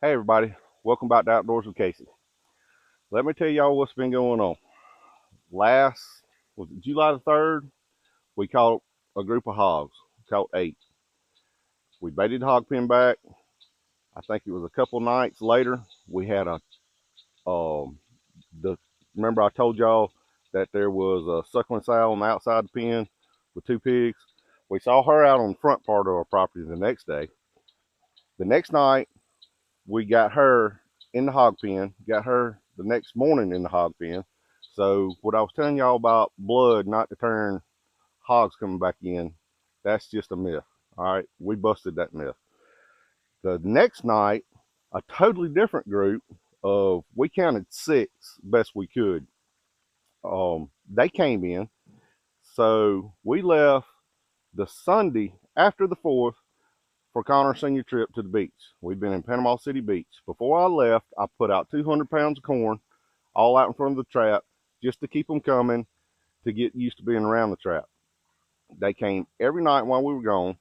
Hey everybody, welcome back to Outdoors with Casey. Let me tell y'all what's been going on. Was it July the 3rd? We caught a group of hogs. We caught 8. We baited the hog pen back. I think it was a couple nights later. We had um, the, remember I told y'all that there was a suckling sow on the outside of the pen with 2 pigs. We saw her out on the front part of our property the next day. The next night, we got her in the hog pen, got her the next morning in the hog pen. So what I was telling y'all about blood not to turn hogs coming back in, that's just a myth. All right, we busted that myth. The next night, a totally different group of, we counted 6 best we could. They came in. So we left the Sunday after the 4th for Connor's senior trip to the beach. We've been in Panama City Beach. Before I left, I put out 200 pounds of corn all out in front of the trap just to keep them coming to get used to being around the trap. They came every night while we were gone.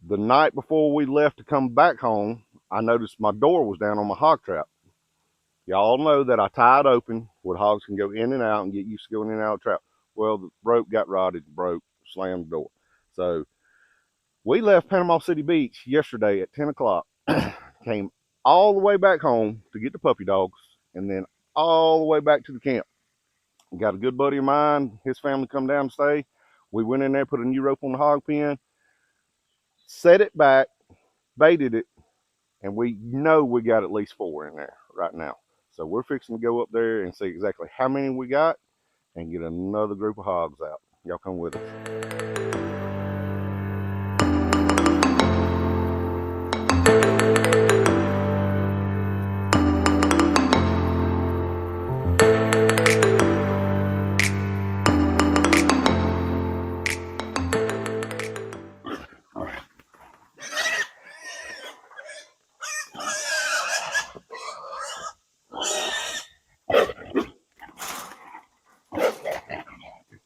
The night before we left to come back home, I noticed my door was down on my hog trap. Y'all know that I tie it open where the hogs can go in and out and get used to going in and out of the trap. Well, the rope got rotted, broke, slammed the door. So we left Panama City Beach yesterday at 10 o'clock, came all the way back home to get the puppy dogs, and then all the way back to the camp. Got a good buddy of mine, his family come down to stay. We went in there, put a new rope on the hog pen, set it back, baited it, and we know we got at least 4 in there right now. So we're fixing to go up there and see exactly how many we got and get another group of hogs out. Y'all come with us.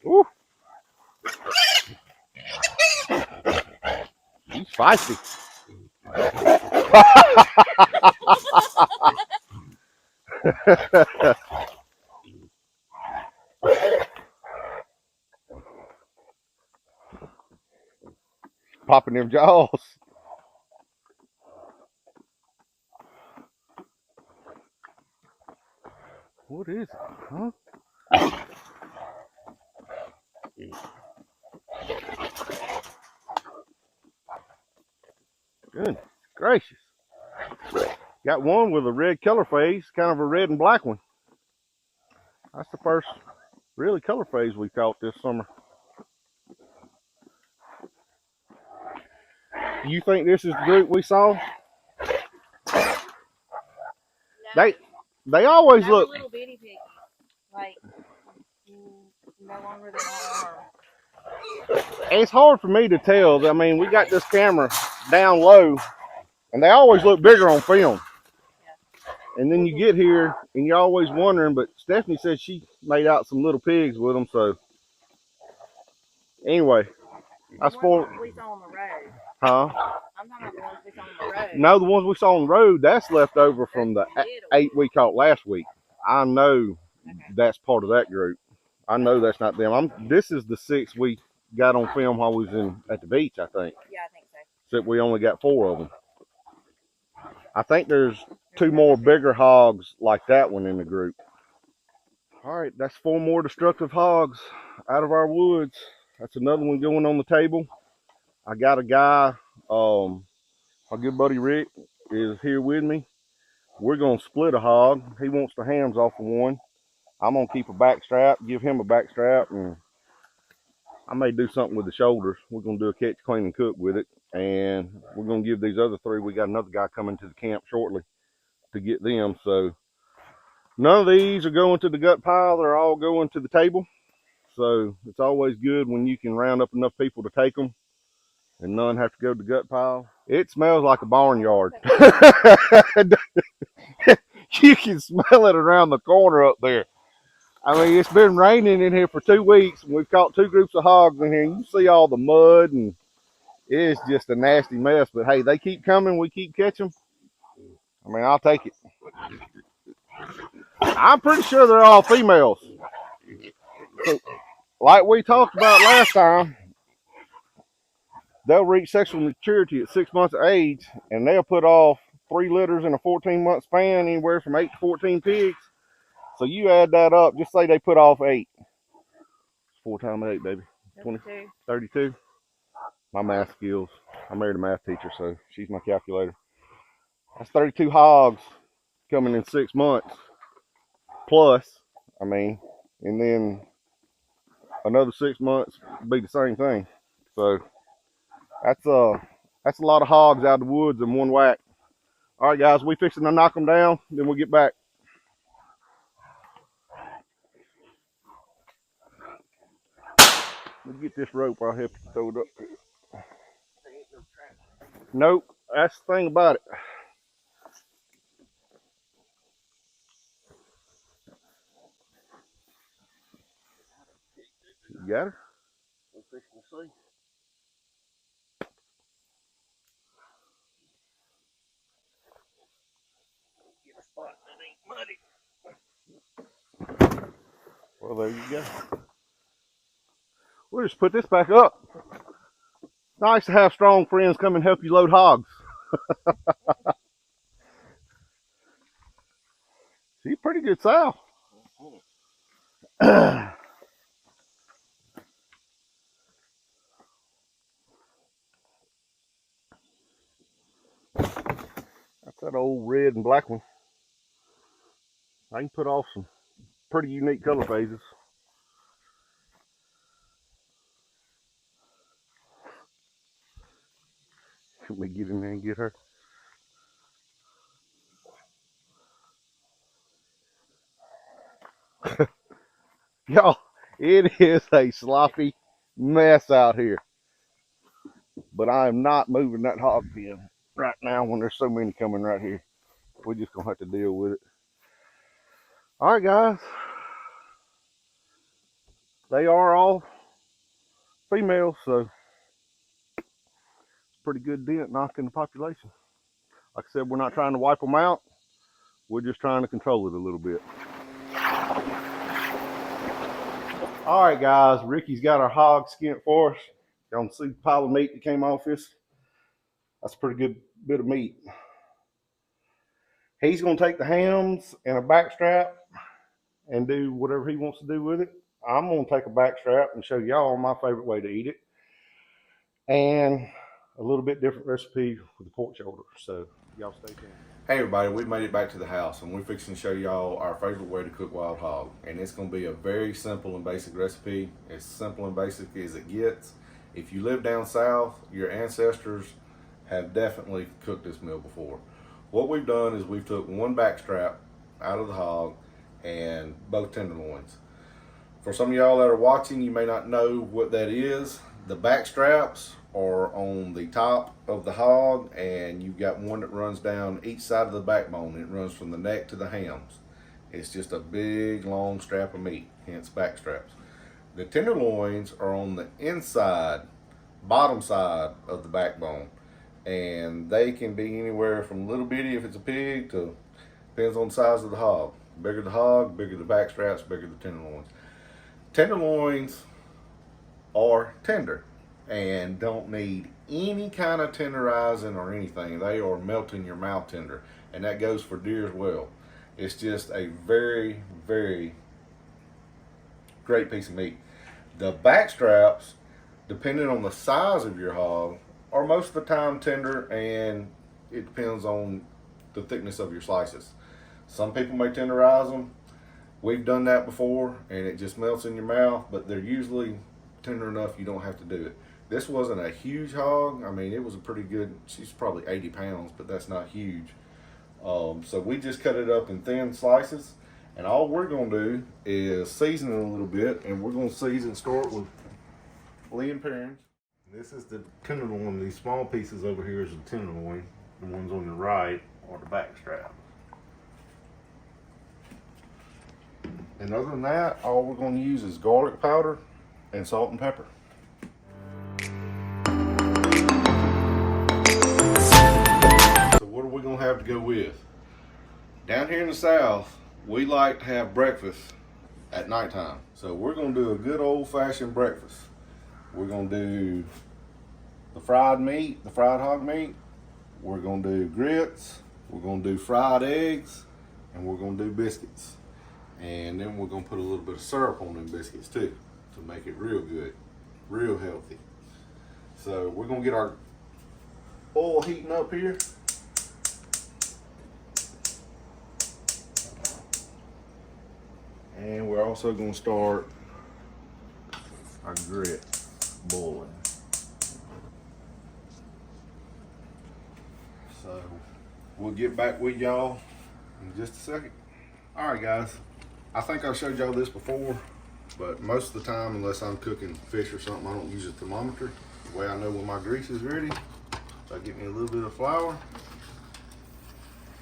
Woo. He's feisty. Popping them jaws. What is it, huh? Goodness gracious. Got one with a red color phase, kind of a red and black one. That's the first really color phase we caught this summer. You think this is the group we saw? No. They always They were look. little bitty piggies, like no longer than my arm. It's hard for me to tell. I mean, we got this camera down low, and they always look bigger on film. Yeah. And then you get here, and you're always wondering. But Stephanie said she made out some little pigs with them. So anyway, that's The for. ones we saw on the road. Huh? I'm talking about the ones we saw on the road. No, the ones we saw on the road, that's left over from the Little. 8 we caught last week. I know Okay. that's part of that group. I know that's not them. This is the 6 we got on film while we was at the beach, I think. Yeah, I think so. Except we only got 4 of them. I think there's 2 more bigger hogs like that one in the group. All right, that's 4 more destructive hogs out of our woods. That's another one going on the table. I got a guy, my good buddy Rick is here with me. We're going to split a hog. He wants the hams off of one. I'm going to keep a back strap, give him a back strap, and I may do something with the shoulders. We're going to do a catch, clean, and cook with it. And we're going to give these other 3. We got another guy coming to the camp shortly to get them. So none of these are going to the gut pile. They're all going to the table. So it's always good when you can round up enough people to take them and none have to go to the gut pile. It smells like a barnyard. You can smell it around the corner up there. I mean, it's been raining in here for 2 weeks, and we've caught 2 groups of hogs in here. You see all the mud, and it's just a nasty mess. But hey, they keep coming. We keep catching them. I mean, I'll take it. I'm pretty sure they're all females. So, like we talked about last time, they'll reach sexual maturity at 6 months of age, and they'll put off 3 litters in a 14-month span, anywhere from 8 to 14 pigs. So you add that up, just say they put off 8. 4 times 8, baby. 20, 32. My math skills. I married a math teacher, so she's my calculator. That's 32 hogs coming in 6 months. Plus, I mean, and then another 6 months be the same thing. So that's a lot of hogs out of the woods in one whack. All right, guys, we fixing to knock them down, then we'll get back. Let me get this rope. I'll help you throw it up. Nope, that's the thing about it. You got her? We'll see. Get a spot that ain't muddy. Well, there you go. We'll just put this back up. Nice to have strong friends come and help you load hogs. She's a pretty good sow. That's that old red and black one. I can put off some pretty unique color phases. Let me get in there and get her. Y'all, it is a sloppy mess out here. But I am not moving that hog pen right now when there's so many coming right here. We're just going to have to deal with it. All right, guys. They are all females, so it's a pretty good dent knocking the population. Like I said, we're not trying to wipe them out. We're just trying to control it a little bit. All right, guys. Ricky's got our hog skinned for us. Y'all can see the pile of meat that came off this. That's a pretty good bit of meat. He's going to take the hams and a back strap and do whatever he wants to do with it. I'm going to take a back strap and show y'all my favorite way to eat it. And a little bit different recipe with the pork shoulder. So y'all stay tuned. Hey everybody, we made it back to the house and we're fixing to show y'all our favorite way to cook wild hog. And it's going to be a very simple and basic recipe. As simple and basic as it gets. If you live down south, your ancestors have definitely cooked this meal before. What we've done is we've took one back strap out of the hog and both tenderloins. For some of y'all that are watching, you may not know what that is. The back straps are on the top of the hog, and you've got one that runs down each side of the backbone. It runs from the neck to the hams. It's just a big long strap of meat, hence back straps. The tenderloins are on the inside, bottom side of the backbone, and they can be anywhere from little bitty if it's a pig to depends on the size of the hog. Bigger the hog, bigger the back straps, bigger the tenderloins. Tenderloins are tender and don't need any kind of tenderizing or anything. They are melt in your mouth tender, and that goes for deer as well. It's just a very, very great piece of meat. The back straps, depending on the size of your hog, are most of the time tender, and it depends on the thickness of your slices. Some people may tenderize them. We've done that before, and it just melts in your mouth, but they're usually tender enough you don't have to do it. This wasn't a huge hog. I mean, it was a pretty good, she's probably 80 pounds, but that's not huge. So we just cut it up in thin slices, and all we're going to do is season it a little bit, and we're going to season, start with Lee and Perrins. This is the tenderloin. These small pieces over here is the tenderloin. The ones on the right are the back strap. And other than that, all we're going to use is garlic powder and salt and pepper. So what are we going to have to go with? Down here in the South, we like to have breakfast at nighttime. So we're gonna do a good old-fashioned breakfast. We're gonna do the fried meat, the fried hog meat. We're gonna do grits. We're gonna do fried eggs, and we're gonna do biscuits. And then we're gonna put a little bit of syrup on them biscuits too, to make it real good, real healthy. So we're gonna get our oil heating up here. And we're also going to start our grit boiling. So we'll get back with y'all in just a second. All right, guys. I think I've showed y'all this before, but most of the time, unless I'm cooking fish or something, I don't use a thermometer. The way I know when my grease is ready, so I get me a little bit of flour.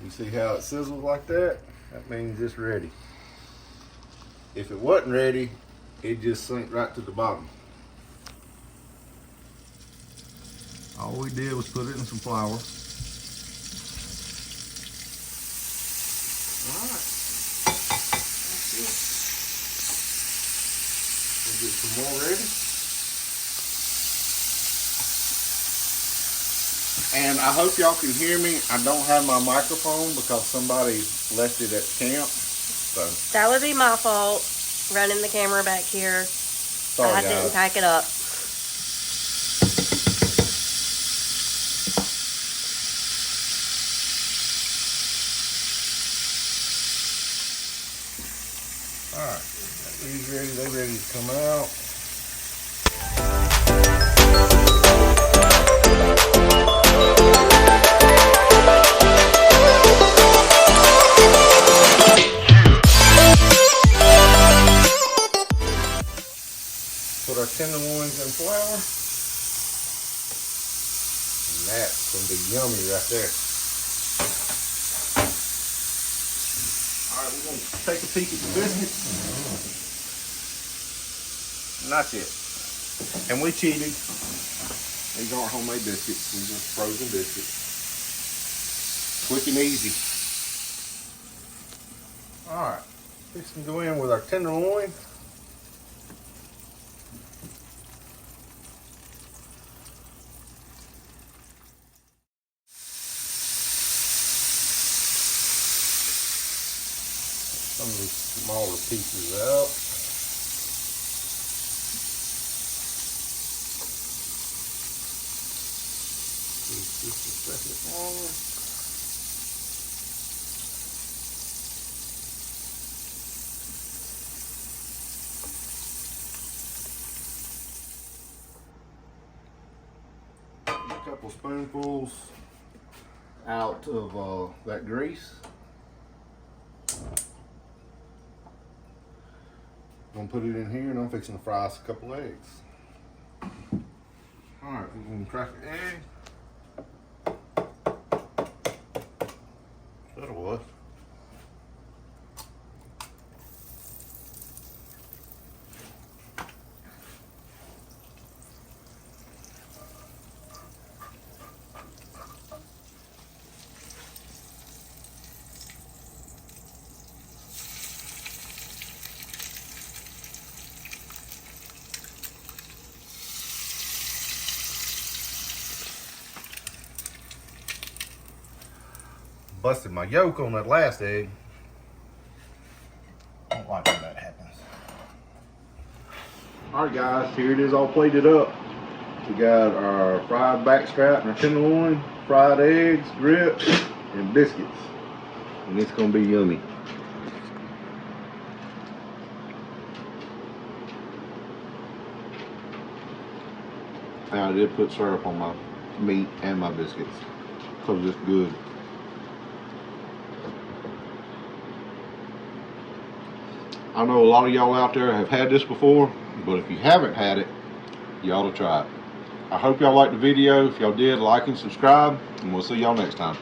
You see how it sizzles like that? That means it's ready. If it wasn't ready, it just sank right to the bottom. All we did was put it in some flour. Alright. That's it. We'll get some more ready. And I hope y'all can hear me. I don't have my microphone because somebody left it at camp. So That would be my fault, running the camera back here. sorry, I guys. didn't pack it up. Alright, these ready, they ready to come out. Put our tenderloins in flour. And that's gonna be yummy right there. Alright, we're gonna take a peek at the biscuits. Not yet. And we cheated. These aren't homemade biscuits, these are frozen biscuits. Quick and easy. Alright, fixing to go in with our tenderloin. Some of these smaller pieces out. Just a second longer. A couple spoonfuls out of that grease. I'm gonna put it in here and I'm fixing to fry us a couple eggs. Alright, we're gonna crack an egg. That was. Busted my yolk on that last egg. I don't like when that happens. Alright guys, here it is all plated up. We got our fried backstrap and our tenderloin, fried eggs, grits, and biscuits. And it's gonna be yummy. Now I did put syrup on my meat and my biscuits because it's good. I know a lot of y'all out there have had this before, but if you haven't had it, you ought to try it. I hope y'all liked the video. If y'all did, like and subscribe, and we'll see y'all next time.